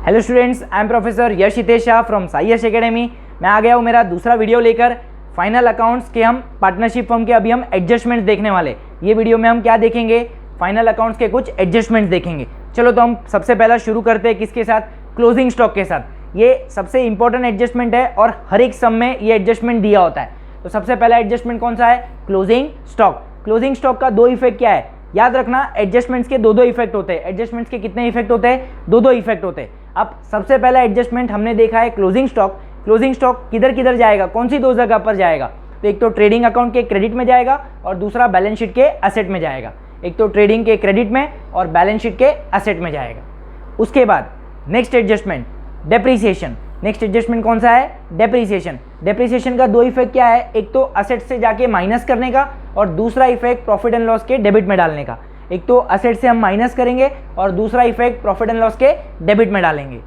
Hello students, I am professor Yash Hitesh Shah from Sai Yash academy. मैं आ गया हूँ मेरा दूसरा वीडियो लेकर। फाइनल अकाउंट्स के हम पार्टनरशिप फर्म के अभी हम एडजस्टमेंट्स देखने वाले। ये वीडियो में हम क्या देखेंगे? फाइनल अकाउंट्स के कुछ एडजस्टमेंट्स देखेंगे। चलो तो हम सबसे पहला शुरू करते हैं किसके साथ? क्लोजिंग स्टॉक के साथ। ये सबसे इंपॉर्टेंट एडजस्टमेंट है और हर एक सम में ये एडजस्टमेंट दिया होता है। तो सबसे पहला एडजस्टमेंट कौन सा है? Closing stock. क्लोजिंग स्टॉक का दो इफेक्ट क्या है? याद रखना, एडजस्टमेंट्स के दो इफेक्ट होते हैं। एडजस्टमेंट्स के कितने इफेक्ट होते हैं? दो इफेक्ट होते हैं। अब सबसे पहला एडजस्टमेंट हमने देखा है क्लोजिंग स्टॉक। क्लोजिंग स्टॉक किधर किधर जाएगा? कौन सी दो जगह पर जाएगा? तो एक तो ट्रेडिंग अकाउंट के क्रेडिट में जाएगा और दूसरा बैलेंस शीट के एसेट में जाएगा। एक तो ट्रेडिंग के क्रेडिट में और बैलेंस शीट के एसेट में जाएगा। उसके बाद next adjustment depreciation. Next adjustment कौन सा है? डेप्रीसिएशन। डेप्रीसिएशन का दो इफेक्ट क्या है? एक तो असेट से जाके माइनस करने का और दूसरा इफेक्ट प्रॉफिट एंड लॉस के डेबिट में डालने का। एक तो असेट से हम माइनस करेंगे और दूसरा इफेक्ट प्रॉफिट एंड लॉस के डेबिट में डालेंगे।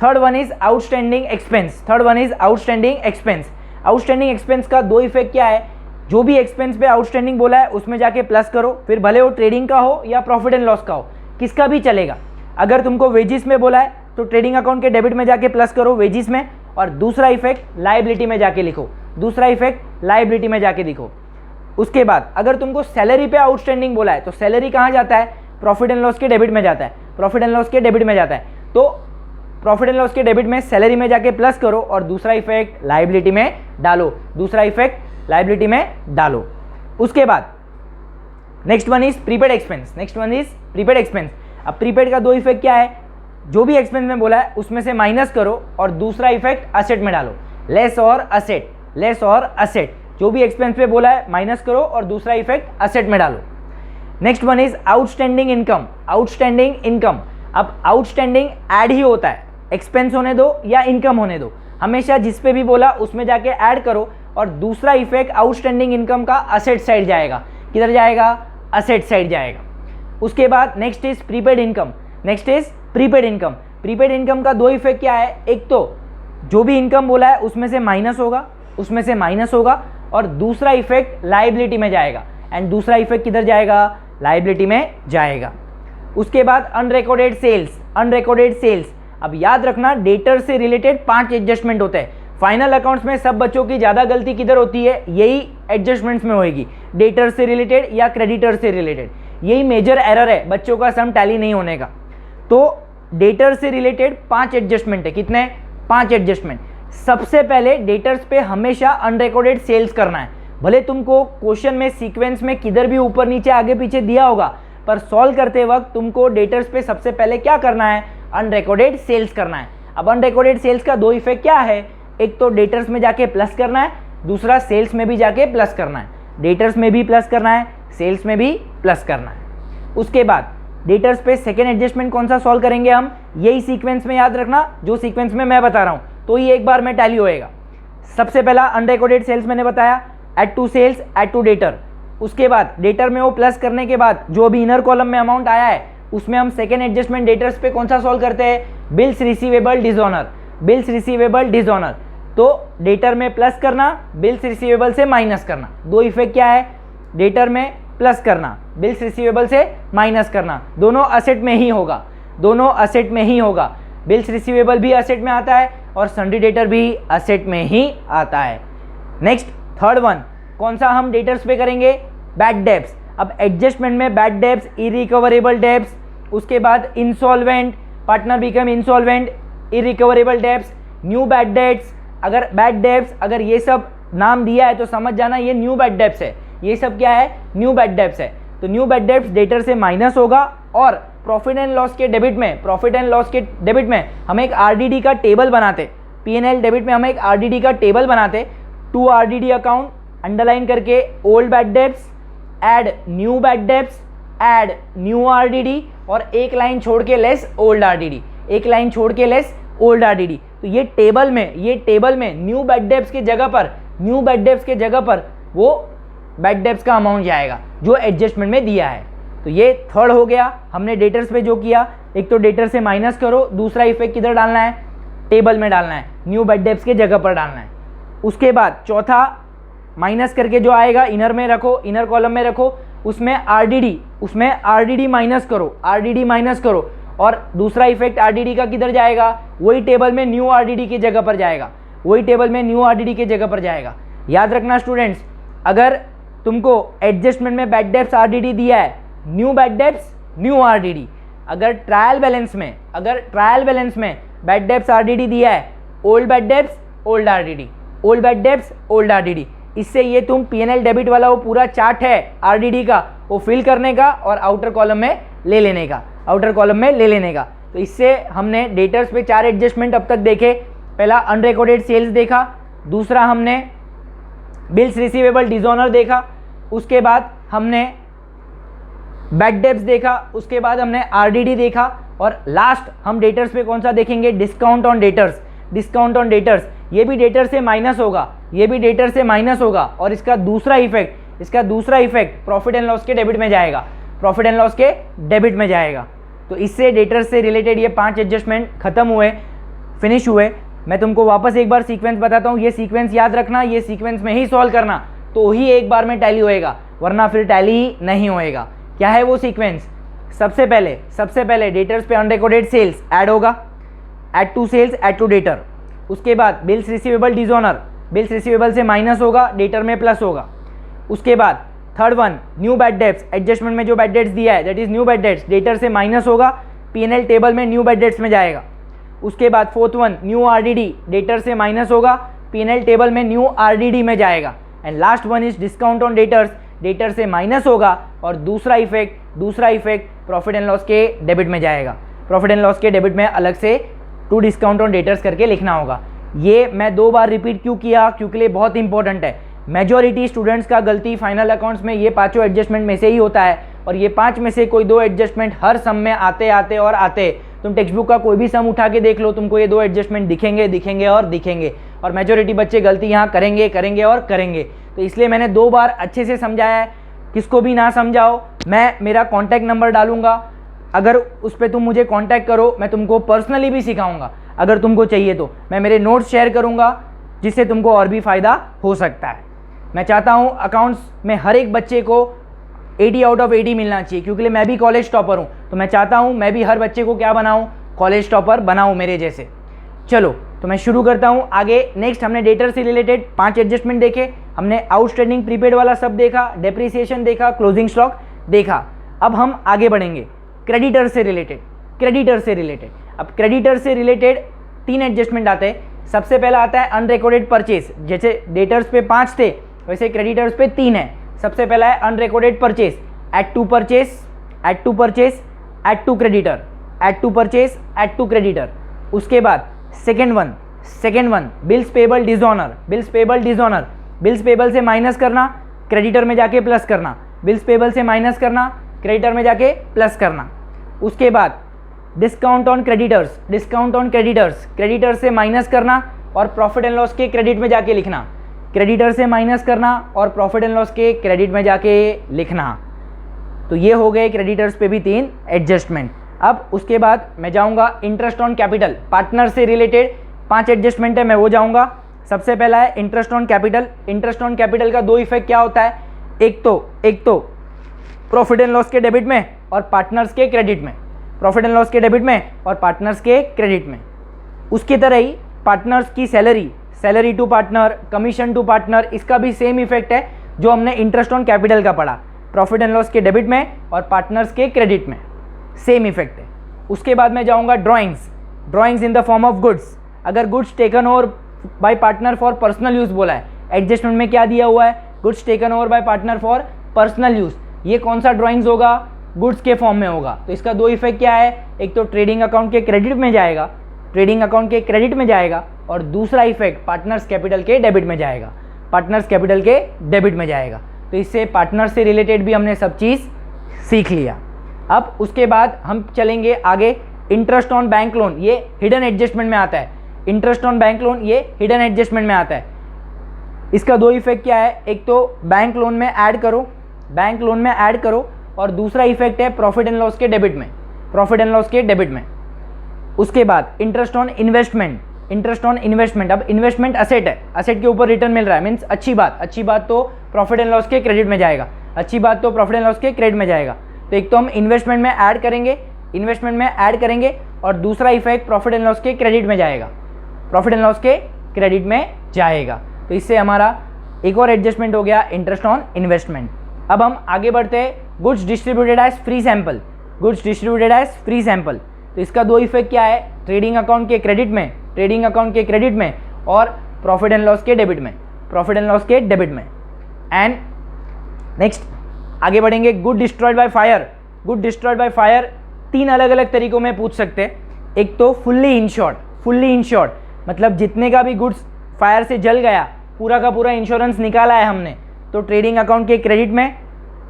Third one is outstanding expense. Third one is outstanding expense. Outstanding expense का दो इफेक्ट क्या है? जो भी एक्सपेंस पे आउटस्टैंडिंग बोला है उसमें जाके प्लस करो, फिर भले वो ट्रेडिंग का हो या प्रॉफिट एंड लॉस का हो, किसका भी चलेगा। अगर तुमको वेजिस में बोला है तो ट्रेडिंग अकाउंट के डेबिट में जाके प्लस करो वेजिस में, और दूसरा इफेक्ट लायबिलिटी में जाके लिखो। दूसरा इफेक्ट लायबिलिटी में जाके लिखो। उसके बाद अगर तुमको सैलरी पे आउटस्टैंडिंग बोला है तो सैलरी कहाँ जाता है? प्रॉफिट एंड लॉस के डेबिट में जाता है। प्रॉफिट एंड लॉस के डेबिट में जाता है। तो प्रॉफिट एंड लॉस के डेबिट में सैलरी में जाके प्लस करो और दूसरा इफेक्ट लायबिलिटी में डालो। दूसरा इफेक्ट लायबिलिटी में डालो। उसके बाद next one is prepaid expense. Next one is prepaid expense. अब प्रीपेड का दो इफेक्ट क्या है? जो भी एक्सपेंस में बोला है उसमें से माइनस करो और दूसरा इफेक्ट असेट में डालो। लेस और असेट, लेस और असेट। जो भी एक्सपेंस पे बोला है माइनस करो और दूसरा इफेक्ट असेट में डालो। Next one is outstanding income. Outstanding income. अब आउटस्टैंडिंग ऐड ही होता है, एक्सपेंस होने दो या इनकम होने दो, हमेशा जिस पे भी बोला उसमें जाके ऐड करो और दूसरा इफेक्ट आउटस्टैंडिंग इनकम का असेट साइड जाएगा। किधर जाएगा? असेट साइड जाएगा। उसके बाद next is prepaid income. Next is prepaid income. Prepaid income का दो इफेक्ट क्या है? एक तो जो भी इनकम बोला है उसमें से माइनस होगा, उसमें से माइनस होगा, और दूसरा इफेक्ट लायबिलिटी में जाएगा। एंड दूसरा इफेक्ट किधर जाएगा? लायबिलिटी में जाएगा। उसके बाद अनरिकॉर्डेड सेल्स। Unrecorded sales. अब याद रखना, डेटर से रिलेटेड 5 एडजस्टमेंट होते हैं। फाइनल अकाउंट्स में सब बच्चों की ज़्यादा गलती किधर होती है? यही एडजस्टमेंट्स में होगी, डेटर से रिलेटेड या क्रेडिटर से रिलेटेड। यही मेजर एरर है बच्चों का सम टैली नहीं होने का। तो डेटर से रिलेटेड 5 एडजस्टमेंट है। कितने? 5 एडजस्टमेंट। सबसे पहले डेटर्स पे हमेशा अनरिकॉर्डेड सेल्स करना है। भले तुमको क्वेश्चन में सीक्वेंस में किधर भी ऊपर नीचे आगे पीछे दिया होगा, पर सॉल्व करते वक्त तुमको डेटर्स पे सबसे पहले क्या करना है? अनरिकॉर्डेड सेल्स करना है। अब अनरिकॉर्डेड सेल्स का दो इफेक्ट क्या है? एक तो डेटर्स में जाके प्लस करना है, दूसरा सेल्स में भी जाके प्लस करना है। डेटर्स में भी प्लस करना है, सेल्स में भी प्लस करना है। उसके बाद डेटर्स पे सेकेंड एडजस्टमेंट कौन सा सॉल्व करेंगे हम? यही सीक्वेंस में याद रखना, जो सीक्वेंस में मैं बता रहा हूँ, तो ये एक बार में टैली होएगा। सबसे पहला अनरिकॉर्डेड सेल्स मैंने बताया, add to sales, add to debtor. उसके बाद डेटर में वो प्लस करने के बाद जो भी इनर कॉलम में अमाउंट आया है उसमें हम सेकेंड एडजस्टमेंट डेटर्स पे कौन सा सॉल्व करते हैं? Bills receivable dishonour. Bills receivable dishonour. तो डेटर में प्लस करना, बिल्स रिसीवेबल से माइनस करना। दो इफेक्ट क्या है? डेटर में प्लस करना, बिल्स रिसीवेबल से माइनस करना। दोनों असेट में ही होगा, दोनों असेट में ही होगा। बिल्स रिसीवेबल भी असेट में आता है और सन्ड्री डेटर भी असेट में ही आता है। नेक्स्ट थर्ड वन कौन सा हम डेटर्स पे करेंगे? Bad debts. अब एडजस्टमेंट में बैड डेब्ट्स, इरिकवरेबल डेब्ट्स, उसके बाद insolvent, partner become insolvent, irrecoverable debts, new bad debts. अगर बैड डेब्ट्स अगर ये सब नाम दिया है तो समझ जाना ये न्यू बैड डेब्ट्स है। ये सब क्या है? न्यू बैड डेब्ट्स है। तो न्यू बैड डेब्ट्स डेटर से माइनस होगा और प्रॉफिट एंड लॉस के डेबिट में, प्रॉफिट एंड लॉस के डेबिट में हम एक आरडीडी का टेबल बनाते। पीएनएल डेबिट में हम एक आरडीडी का टेबल बनाते। टू आरडीडी अकाउंट अंडरलाइन करके old bad debts, add new bad debts, add new RDD, और एक लाइन छोड़ के लेस ओल्ड आरडीडी, एक लाइन छोड़ के लेस ओल्ड आरडीडी। तो ये टेबल में न्यू बैड डेब्ट्स के जगह पर, न्यू बैड डेब्ट्स के जगह पर वो बैड डेब्ट्स का अमाउंट जाएगा जो एडजस्टमेंट में दिया है। तो ये थर्ड हो गया। हमने डेटर्स पे जो किया, एक तो डेटर से माइनस करो, दूसरा इफेक्ट किधर डालना है? टेबल में डालना है, न्यू बैड डेब्ट्स के जगह पर डालना है। उसके बाद चौथा माइनस करके जो आएगा इनर में रखो, इनर कॉलम में रखो, उसमें आरडीडी माइनस करो, आरडीडी माइनस करो और दूसरा इफेक्ट आरडीडी का किधर जाएगा, वही टेबल में न्यू आरडीडी की जगह पर जाएगा, वही टेबल में न्यू आरडीडी की जगह पर जाएगा। याद रखना स्टूडेंट्स, अगर तुमको एडजस्टमेंट में बैड डेप्स आरडीडी दिया है, new bad debts new RDD, अगर ट्रायल बैलेंस में बैड डेप्स आरडीडी दिया है, old bad debts old RDD, old bad debts old RDD. इससे ये तुम पीएनएल डेबिट वाला वो पूरा चार्ट है आरडीडी का, वो फिल करने का और आउटर कॉलम में ले लेने का, तो इससे हमने डेटर्स पे 4 एडजस्टमेंट अब तक देखे। पहला अनरिकॉर्डेड सेल्स देखा, दूसरा हमने बिल्स रिसीवेबल डिसऑनर देखा, उसके बाद हमने बैड डेब्ट्स देखा, उसके बाद हमने आरडीडी देखा, और लास्ट हम डेटर्स पे कौन सा देखेंगे, डिस्काउंट ऑन डेटर्स। ये भी डेटर से माइनस होगा, और इसका दूसरा इफेक्ट प्रॉफिट एंड लॉस के डेबिट में जाएगा। तो इससे डेटर से रिलेटेड ये 5 एडजस्टमेंट खत्म फिनिश हुए। मैं तुमको वापस एक बार सीक्वेंस बताता हूँ, ये सीक्वेंस याद रखना, ये सीक्वेंस में ही सॉल्व करना, तो ही एक बार में टैली होएगा, वरना फिर टैली नहीं होएगा। क्या है वो सीक्वेंस, सबसे पहले डेटर्स पे अनरिकॉर्डेड सेल्स ऐड होगा, add to sales add to debtor. उसके बाद bills receivable dishonour, bills receivable से माइनस होगा, डेटर में प्लस होगा। उसके बाद third one new bad debts, adjustment में जो बैड डेट्स दिया है that is new bad debts, debtor से माइनस होगा, पीएनएल टेबल में न्यू बैड डेट्स में जाएगा। उसके बाद fourth one new RDD, debtor से माइनस होगा, पीएनएल टेबल में न्यू आरडीडी में जाएगा। And last one is discount on debtors, debtor से माइनस होगा और दूसरा इफेक्ट प्रॉफिट एंड लॉस के डेबिट में जाएगा। प्रॉफिट एंड लॉस के डेबिट में अलग से टू डिस्काउंट ऑन डेटर्स करके लिखना होगा। ये मैं 2 बार रिपीट क्यों किया, क्योंकि ये बहुत इंपॉर्टेंट है। मेजॉरिटी स्टूडेंट्स का गलती फाइनल अकाउंट्स में ये 5 एडजस्टमेंट में से ही होता है, और ये 5 में से कोई 2 एडजस्टमेंट हर सम में आते। तुम टेक्स्ट बुक का कोई भी सम उठा के देख लो, तुमको ये 2 एडजस्टमेंट दिखेंगे। और मेजॉरिटी बच्चे गलती यहाँ करेंगे। तो इसलिए मैंने 2 बार अच्छे से समझाया है। किसको भी ना समझाओ, मैं मेरा कॉन्टैक्ट नंबर डालूंगा, अगर उस पर तुम मुझे कॉन्टैक्ट करो, मैं तुमको पर्सनली भी सिखाऊंगा। अगर तुमको चाहिए तो मैं मेरे नोट्स शेयर करूंगा, जिससे तुमको और भी फ़ायदा हो सकता है। मैं चाहता हूं अकाउंट्स में हर एक बच्चे को 80 आउट ऑफ 80 मिलना चाहिए, क्योंकि मैं भी कॉलेज टॉपर हूं, तो मैं चाहता हूं मैं भी हर बच्चे को क्या बनाऊं, कॉलेज टॉपर बनाऊं मेरे जैसे। चलो तो मैं शुरू करता हूं आगे। नेक्स्ट हमने डेटर से रिलेटेड 5 एडजस्टमेंट देखे, हमने आउटस्टैंडिंग प्रीपेड वाला सब देखा, डेप्रिसिएशन देखा, क्लोजिंग स्टॉक देखा। अब हम आगे बढ़ेंगे क्रेडिटर से रिलेटेड। अब क्रेडिटर से रिलेटेड 3 एडजस्टमेंट आते हैं। सबसे पहला आता है अनरिकॉर्डेड परचेज। जैसे डेटर्स पे 5 थे, वैसे क्रेडिटर्स पे 3 है। सबसे पहला है unrecorded purchase, add to creditor. उसके बाद second one bills payable dishonour, bills payable से माइनस करना, क्रेडिटर में जाके प्लस करना, बिल्स पेबल से माइनस करना, क्रेडिटर में जाके प्लस करना। उसके बाद डिस्काउंट ऑन क्रेडिटर्स, क्रेडिटर से माइनस करना और प्रॉफिट एंड लॉस के क्रेडिट में जाके लिखना, क्रेडिटर से माइनस करना और प्रॉफिट एंड लॉस के क्रेडिट में जाके लिखना। तो ये हो गए क्रेडिटर्स पे भी 3 एडजस्टमेंट। अब उसके बाद मैं जाऊंगा इंटरेस्ट ऑन कैपिटल, पार्टनर से रिलेटेड 5 एडजस्टमेंट है, मैं वो जाऊंगा। सबसे पहला है इंटरेस्ट ऑन कैपिटल का 2 इफेक्ट क्या होता है, एक तो प्रॉफिट एंड लॉस के डेबिट में और पार्टनर्स के क्रेडिट में, उसकी तरह ही पार्टनर्स की salary to partner, commission to partner, इसका भी सेम इफेक्ट है जो हमने इंटरेस्ट ऑन कैपिटल का पढ़ा, प्रॉफिट एंड लॉस के डेबिट में और पार्टनर्स के क्रेडिट में सेम इफेक्ट है। उसके बाद मैं जाऊंगा drawings in the form of goods. अगर goods taken over by partner for personal use बोला है, एडजस्टमेंट में क्या दिया हुआ है, goods taken over by partner for personal use, ये कौन सा ड्राइंग्स होगा, गुड्स के फॉर्म में होगा। तो इसका 2 इफेक्ट क्या है, एक तो ट्रेडिंग अकाउंट के क्रेडिट में जाएगा, और दूसरा इफेक्ट पार्टनर्स कैपिटल के डेबिट में जाएगा। तो इससे पार्टनर से रिलेटेड भी हमने सब चीज़ सीख लिया। अब उसके बाद हम चलेंगे आगे इंटरेस्ट ऑन बैंक लोन, ये हिडन एडजस्टमेंट में आता है। इसका 2 इफेक्ट क्या है, एक तो बैंक लोन में ऐड करो और दूसरा इफेक्ट है प्रॉफिट एंड लॉस के डेबिट में। उसके बाद इंटरेस्ट ऑन इन्वेस्टमेंट। अब इन्वेस्टमेंट असेट है, असेट के ऊपर रिटर्न मिल रहा है, मीन्स अच्छी बात तो प्रॉफिट एंड लॉस के क्रेडिट में जाएगा। तो एक तो हम इन्वेस्टमेंट में ऐड करेंगे इन्वेस्टमेंट में ऐड करेंगे और दूसरा इफेक्ट प्रॉफिट एंड लॉस के क्रेडिट में जाएगा, प्रॉफिट एंड लॉस के क्रेडिट में जाएगा। तो इससे हमारा एक और एडजस्टमेंट हो गया इंटरेस्ट ऑन इन्वेस्टमेंट। अब हम आगे बढ़ते हैं, goods distributed as free sample, goods distributed as free sample. तो इसका दो इफेक्ट क्या है, ट्रेडिंग अकाउंट के क्रेडिट में, ट्रेडिंग अकाउंट के क्रेडिट में और प्रॉफिट एंड लॉस के डेबिट में, प्रॉफिट एंड लॉस के डेबिट में। एंड नेक्स्ट आगे बढ़ेंगे, good destroyed by fire. Good destroyed by fire तीन अलग अलग तरीकों में पूछ सकते हैं। एक तो फुल्ली इंश्योर्ड, फुल्ली इंश्योर्ड मतलब जितने का भी गुड्स फायर से जल गया पूरा का पूरा इंश्योरेंस निकाला है हमने, तो ट्रेडिंग अकाउंट के क्रेडिट में,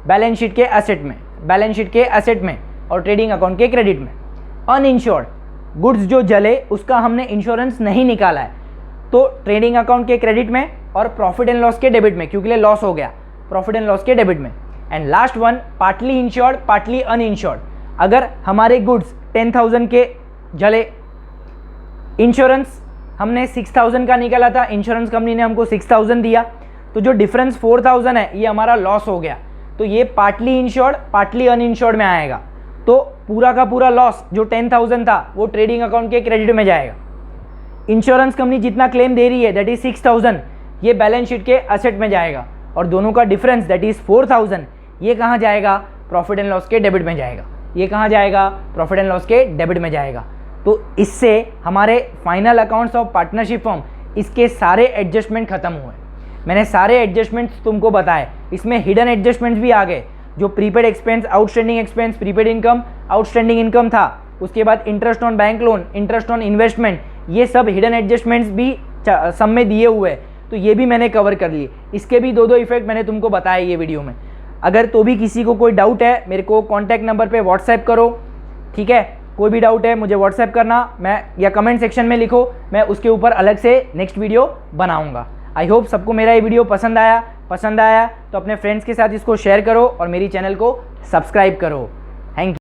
बैलेंस शीट के एसेट में, बैलेंस शीट के एसेट में और ट्रेडिंग अकाउंट के क्रेडिट में। अनइंश्योर्ड गुड्स जो जले उसका हमने इंश्योरेंस नहीं निकाला है, तो ट्रेडिंग अकाउंट के क्रेडिट में और प्रॉफिट एंड लॉस के डेबिट में, क्योंकि लॉस हो गया, प्रॉफिट एंड लॉस के डेबिट में। And last one, partly insured partly uninsured. अगर हमारे गुड्स 10,000 के जले, इंश्योरेंस हमने 6,000 का निकाला था, इंश्योरेंस कंपनी ने हमको 6,000 दिया, तो जो डिफरेंस 4,000 है ये हमारा लॉस हो गया, तो ये पार्टली इंश्योर्ड पार्टली अनइंश्योर्ड में आएगा। तो पूरा का पूरा लॉस जो 10,000 था वो ट्रेडिंग अकाउंट के क्रेडिट में जाएगा। इंश्योरेंस कंपनी जितना क्लेम दे रही है दैट इज 6,000, ये बैलेंस शीट के एसेट में जाएगा और दोनों का डिफरेंस दैट इज 4,000, ये कहाँ जाएगा, प्रॉफिट एंड लॉस के डेबिट में जाएगा। ये कहाँ जाएगा, प्रॉफिट एंड लॉस के डेबिट में जाएगा। तो इससे हमारे final accounts of partnership firm, इसके सारे एडजस्टमेंट खत्म हुए। मैंने सारे एडजस्टमेंट्स तुमको बताए, इसमें हिडन एडजस्टमेंट्स भी आ गए, जो prepaid expense, outstanding expense, prepaid income, outstanding income था, उसके बाद interest on bank loan, interest on investment, ये सब हिडन एडजस्टमेंट्स भी सब में दिए हुए हैं, तो ये भी मैंने कवर कर लिए। इसके भी दो इफेक्ट मैंने तुमको बताया ये वीडियो में। अगर तो भी किसी को कोई डाउट है मेरे को कॉन्टैक्ट नंबर पे व्हाट्सएप करो, ठीक है, कोई भी डाउट है मुझे व्हाट्सएप करना, मैं या कमेंट सेक्शन में लिखो, मैं उसके ऊपर अलग से नेक्स्ट वीडियो बनाऊंगा। आई होप सबको मेरा ये वीडियो पसंद आया तो अपने फ्रेंड्स के साथ इसको शेयर करो और मेरी चैनल को सब्सक्राइब करो। Thank you.